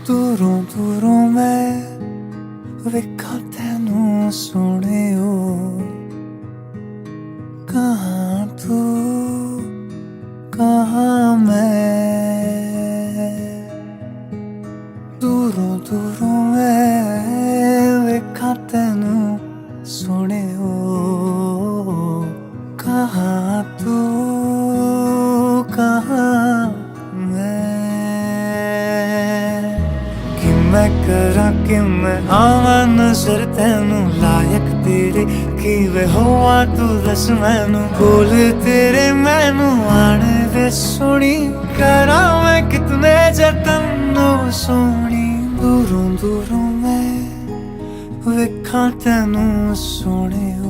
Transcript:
दूरों दूरों मैं वेखा तेनू सोहणियो, कहाँ तू कहाँ मैं। दूरों दूरों मैं वेखा तेनू सोहणियो, कहाँ तू कहाँ मैं। कि मैं करा कि मैं आवां नजर तेनू लायक तेरे, कि वे होवा तू दस मैनू। बोल तेरे मैनू आण वे सोहणी, करा मैं कितने जतन ओ सोहणी। दूरों दूरों मैं वेखा तेनू सोहणियो।